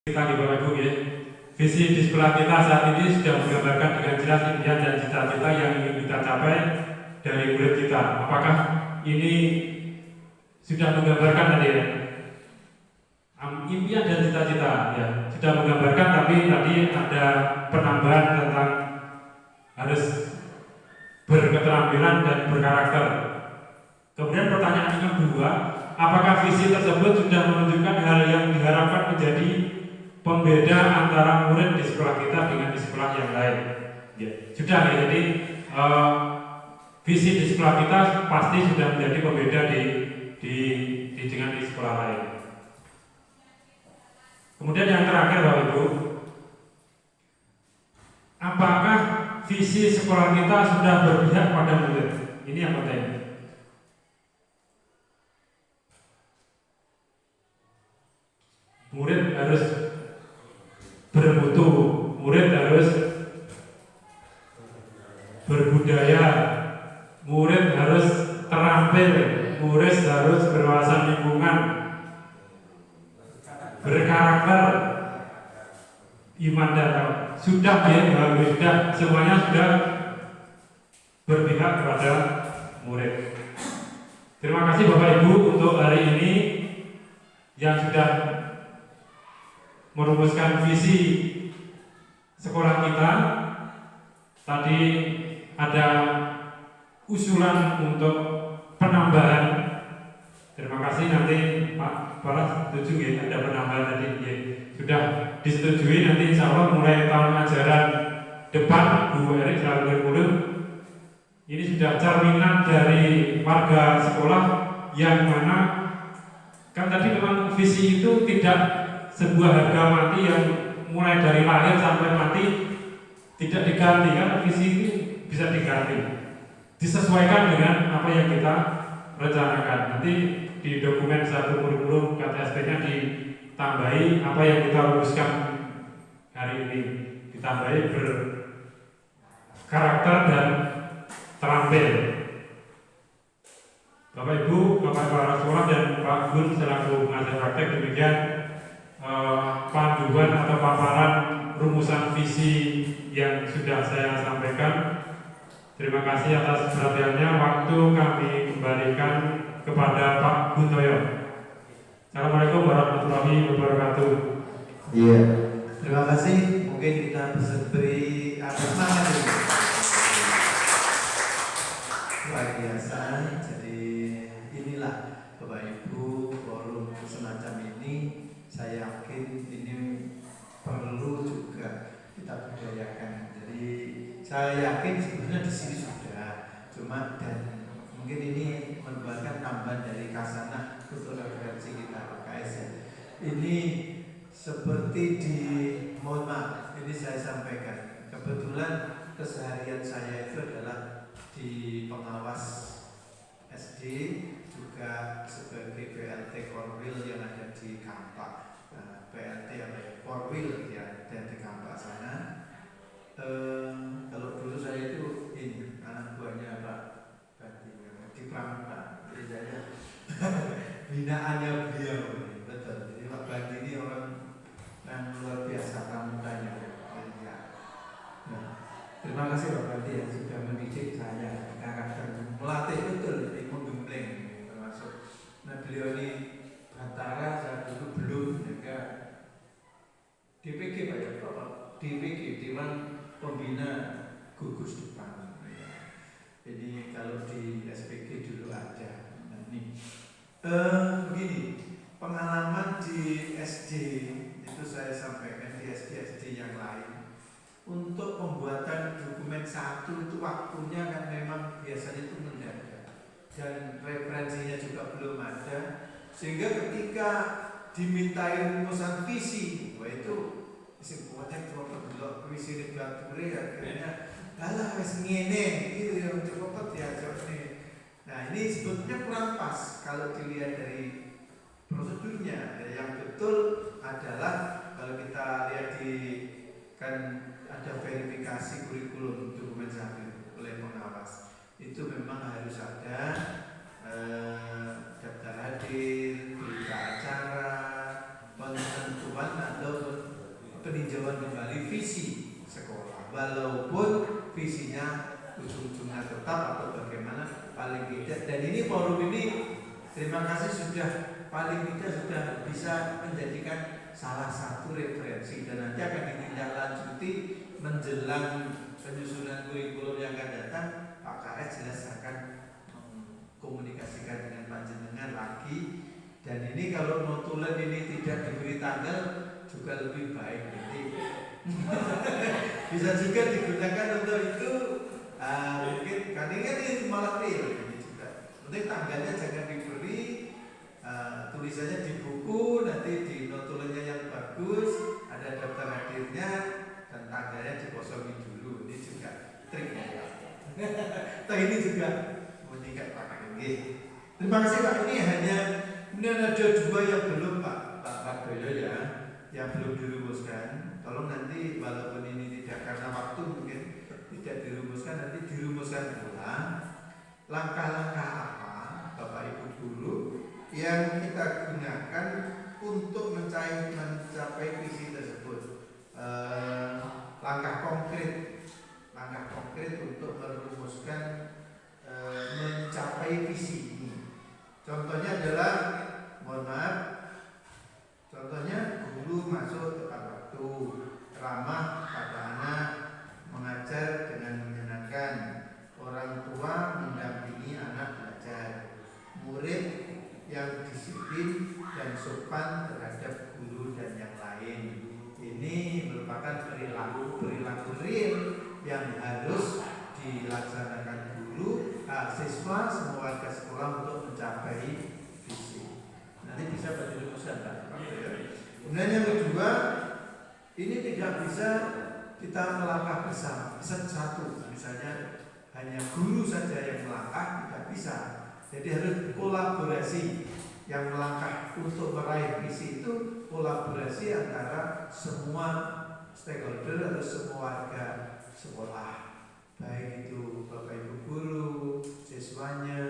Kita di Bapak Ibu ya. Visi di sekolah kita saat ini sudah menggambarkan dengan jelas impian dan cita-cita yang ingin kita capai dari murid kita. Apakah ini sudah menggambarkan tadi ya? Impian dan cita-cita ya sudah menggambarkan, tapi tadi ada penambahan tentang harus berketerampilan dan berkarakter. Kemudian pertanyaan yang kedua, apakah visi tersebut sudah menunjukkan hal yang diharapkan menjadi pembeda antara murid di sekolah kita dengan di sekolah yang lain? Ya, sudah ya. Jadi visi di sekolah kita pasti sudah menjadi pembeda dengan di sekolah lain. Kemudian yang terakhir Bapak Ibu, apakah visi sekolah kita sudah berpihak pada murid? Ini yang penting. Murid harus bermutu, murid harus berbudaya, murid harus terampil, murid harus berwawasan lingkungan, berkarakter, iman dan sudah ya, sudah semuanya sudah berpihak kepada murid. Terima kasih Bapak Ibu untuk hari ini yang sudah merumuskan visi sekolah kita. Tadi ada usulan untuk penambahan. Terima kasih, nanti Pak Kepala setuju ya, ada penambahan tadi ya. Sudah disetujui, nanti insya Allah mulai tahun ajaran depan Bu Erik selalu kurikulum ini sudah cerminan dari warga sekolah, yang mana kan tadi memang visi itu tidak sebuah harga mati yang mulai dari lahir sampai mati tidak diganti, kan visi itu bisa diganti, disesuaikan dengan apa yang kita rencanakan. Nanti di dokumen satu kurikulum KTSP-nya ditambahi apa yang kita rumuskan hari ini, ditambahi berkarakter dan terampil. Bapak Ibu, Bapak Kepala Sekolah dan Pak Gun selaku pengajar praktek, demikian panduan atau paparan rumusan visi yang sudah saya sampaikan. Terima kasih atas perhatiannya. Waktu kami kembalikan kepada Pak Guntoyo. Assalamualaikum warahmatullahi wabarakatuh. Iya, terima kasih. Mungkin kita bisa beri semangat ini. Luar biasa. Jadi inilah Bapak Ibu, forum semacam ini saya yakin ini perlu juga kita budayakan. Jadi saya yakin sebenarnya di sini sudah, cuma dan mungkin ini merupakan tambahan dari Kasana untuk referensi kita PKS ya. Ini seperti di, mohon maaf, ini saya sampaikan. Kebetulan keseharian saya itu adalah di pengawas SD, juga sebagai PLT Korwil yang ada di Kampak. PLT apa ya? Korwil ya, dan di Kampak sana. Kalau dulu saya itu ini anak buahnya Pak Bandi di Pramuka, jadi saya binaannya beliau, betul. Jadi Pak Bandi ini orang yang luar biasa pramukanya. Nah, terima kasih Pak Bandi yang sudah mendidik saya karakter, melatih betul, menggembleng termasuk. Nah beliau ini Batara, saya dulu belum juga DPG Pak ya, DPG Dewan Pembina Gugus Depan. Jadi kalau di SPG dulu ada. Nah, ini begini, pengalaman di SD itu saya sampaikan, di SD yang lain untuk pembuatan dokumen satu itu waktunya kan memang biasanya itu mendadak dan referensinya juga belum ada, sehingga ketika dimintai rumusan visi, wah itu isi kuatnya propet delok visi ini bature akhirnya alah wis ngene gitu yang propet ya jawabnya. Nah ini sebetulnya kurang pas kalau dilihat dari prosedurnya. Yang betul adalah kalau kita lihat di kan ada verifikasi kurikulum dokumen satu oleh pengawas, itu memang harus ada daftar hadir, berita acara, penentuan atau peninjauan kembali visi sekolah, walaupun visinya ujung-ujungnya tetap atau bagaimana paling tidak. Dan ini forum ini terima kasih sudah paling tidak sudah bisa menjadikan salah satu referensi dan nanti akan ditindaklanjuti menjelang penyusunan kurikulum yang akan datang. Pak KS jelas akan mengkomunikasikan dengan panjenengan lagi. Dan ini kalau notulen ini tidak diberi tanggal juga lebih baik. Jadi bisa juga digunakan untuk itu. Mungkin kan ini malah real ini juga. Nanti tanggalnya jangan diberi, tulisannya di buku, nanti di notulennya yang bagus, ada daftar hadirnya dan tanggalnya dikosongi dulu. Ini juga triknya. Nah ini juga meningkat Pak. Terima kasih Pak. Ini ada dua yang belum Pak Doyo ya, yang belum dirumuskan. Tolong nanti walaupun ini tidak karena waktu mungkin tidak dirumuskan, nanti dirumuskan ulang langkah-langkah apa Bapak Ibu guru yang kita gunakan untuk mencapai visi tersebut. Langkah konkret untuk merumuskan mencapai visi ini. Contohnya adalah, mohon maaf, contohnya guru masuk tepat waktu, ramah pada anak, mengajar dengan menyenangkan, orang tua mendampingi anak belajar, murid yang disiplin dan sopan terhadap guru dan yang lain. Ini merupakan perilaku real yang harus dilaksanakan guru, siswa, semua warga sekolah untuk mencapai visi. Nanti bisa dirumuskan Pak. Kemudian yang kedua, ini tidak bisa kita melangkah bersama, satu misalnya hanya guru saja yang melangkah tidak bisa. Jadi harus kolaborasi. Yang melangkah untuk meraih visi itu kolaborasi antara semua stakeholder atau semua warga sekolah, baik itu Bapak Ibu guru, siswanya,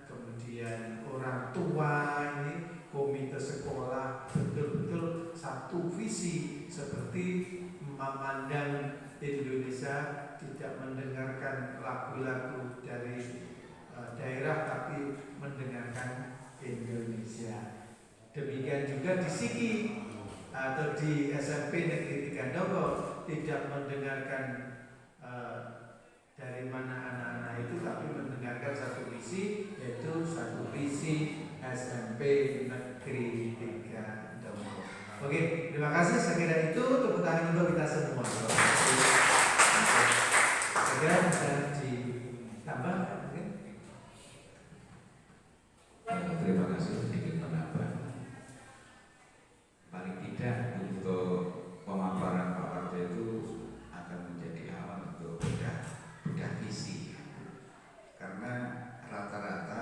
kemudian orang tua, ini komite sekolah, betul-betul satu visi seperti memandang Indonesia tidak mendengarkan lagu-lagu dari daerah tapi mendengarkan Indonesia. Demikian juga di Siki atau di SMP Negeri 3 Dogo tidak mendengarkan dari mana anak-anak itu, tapi mendengarkan satu visi, yaitu satu visi SMP Negeri 3 Dogo. Oke, terima kasih. Saya kira itu tepuk tangan untuk kita semua. Saya kira bisa ditambah mungkin. Terima kasih, sedikit menambah. Paling tidak untuk pemaparan Pak Parto itu akan menjadi awal untuk bedah visi. Karena rata-rata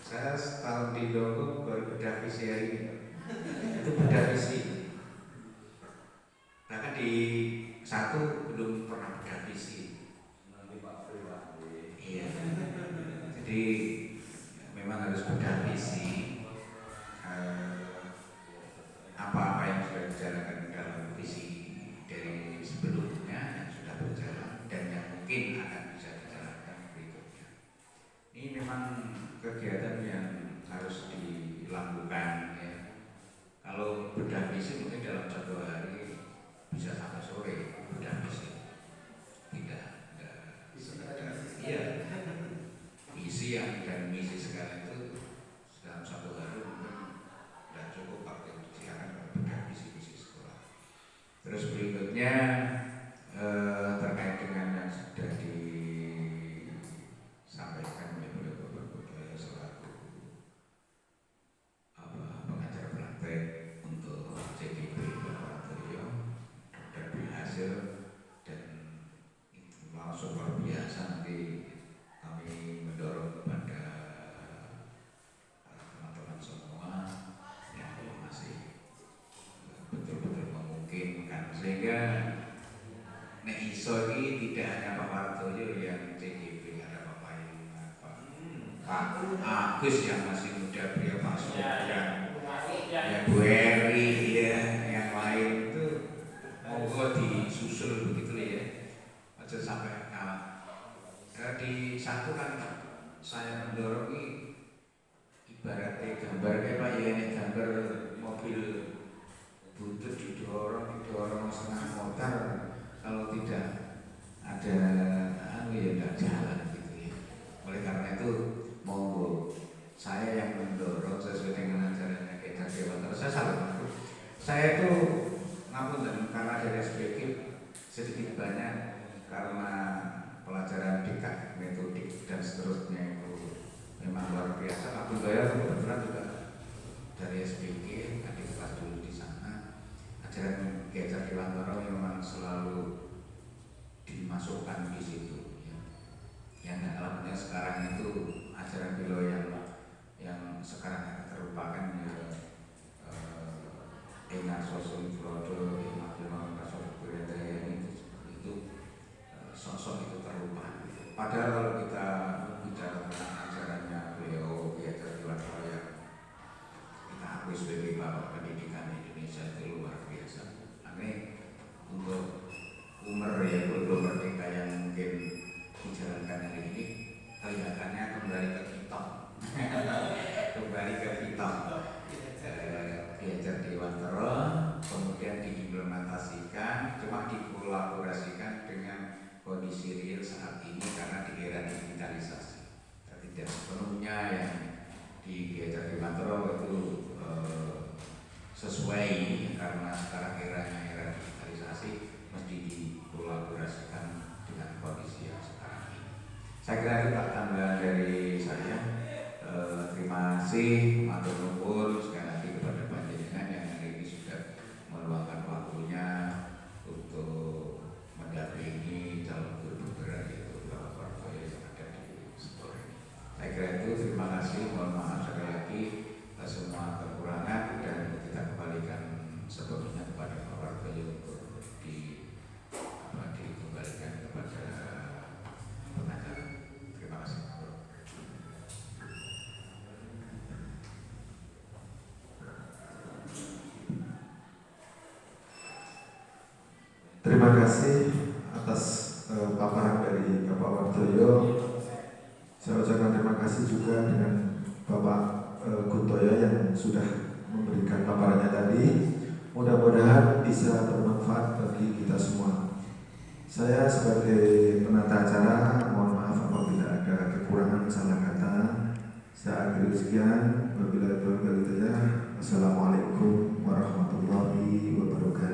saya setahun di Logo baru bedah visi hari ini. Itu bedah visi. Bahkan di satu belum pernah bedah visi. Iya. Jadi memang harus bedah visi, apa-apa yang sudah dijalankan dalam visi dari sebelumnya yang sudah berjalan dan yang mungkin akan bisa dijalankan berikutnya. Ini memang kegiatan yang harus dilakukan ya. Kalau bedah visi mungkin dalam 1 hari bisa sampai sore bedah visi. Tidak. Iya. Visi yang dan misi sekarang itu dalam 1 hari mungkin tidak cukup waktu untuk siaran bedah visi-visi sekolah. Terus berikutnya terkait dengan yang sudah disampaikan oleh Bapak Budaya selaku pengajar praktek untuk CGP Bapak Doyo dan berhasil dan langsung luar biasa. Nanti kami mendorong kepada teman-teman semua yang masih betul-betul memungkinkan, sehingga nek iso ini tidak hanya Pak Wartoyo yang CGP, ada Bapak Pak Agus yang masih muda, beliau Pak Sofian, ya Bu Eri, ya yang lain itu ada ya tidak jalan gitu ya. Oleh karena itu monggo saya yang mendorong sesuai dengan ajarannya Kiai Dewantara. Saya salut. Saya itu ngapunten karena dari SPK sedikit banyak karena pelajaran dekat metodik dan seterusnya itu memang luar biasa. Abdul Bayar kebetulan juga dari SPK, adik kelas dulu di sana. Ajaran Kiai Dewantara memang selalu dimasukkan di situ. Yang alamnya sekarang itu ajaran beliau yang sekarang agak terlupakan ya. Ingat sosok Frodo, ingat sosok Buredaya itu sosok itu terlupa. Padahal kalau kita bicara tentang ajarannya beliau Kiai Dewantara yang kita akui sebagai bapak pendidikan Indonesia itu luar biasa. Aneh untuk umur ya belum merdeka yang mungkin dijalankan hari ini kelihatannya kembali ke kita, kembali ke kita. Kiai Dewantara kemudian diimplementasikan, cuma dikolaborasikan dengan kondisi real saat ini karena di era digitalisasi. Tidak sepenuhnya yang di Kiai Dewantara itu sesuai karena sekarang era digitalisasi mesti dikolaborasikan dengan kondisi yang sekarang ini. Saya kira itu tambahan dari saya. Terima kasih, matur nuwun sekali lagi kepada panjenengan yang hari ini sudah meluangkan waktunya untuk mendampingi calon guru berat yaitu Bapak Partoyo yang ada di sekolah ini. Saya kira itu, terima kasih, mohon maaf sekali lagi semua kekurangan dan kita kembalikan sepenuhnya kepada Bapak Partoyo untuk dikembalikan kepada pengacara. Terima kasih. Terima kasih atas paparan dari Bapak Wardoyo. Saya ucapkan terima kasih juga dengan Bapak Guntoyo yang sudah memberikan paparannya tadi. Mudah-mudahan bisa bermanfaat bagi kita semua. Saya sebagai penata acara mohon maaf apabila ada kekurangan salah kata. Saya akhiri sekian. Wabillahi taufiq wal hidayah. Wassalamualaikum warahmatullahi wabarakatuh.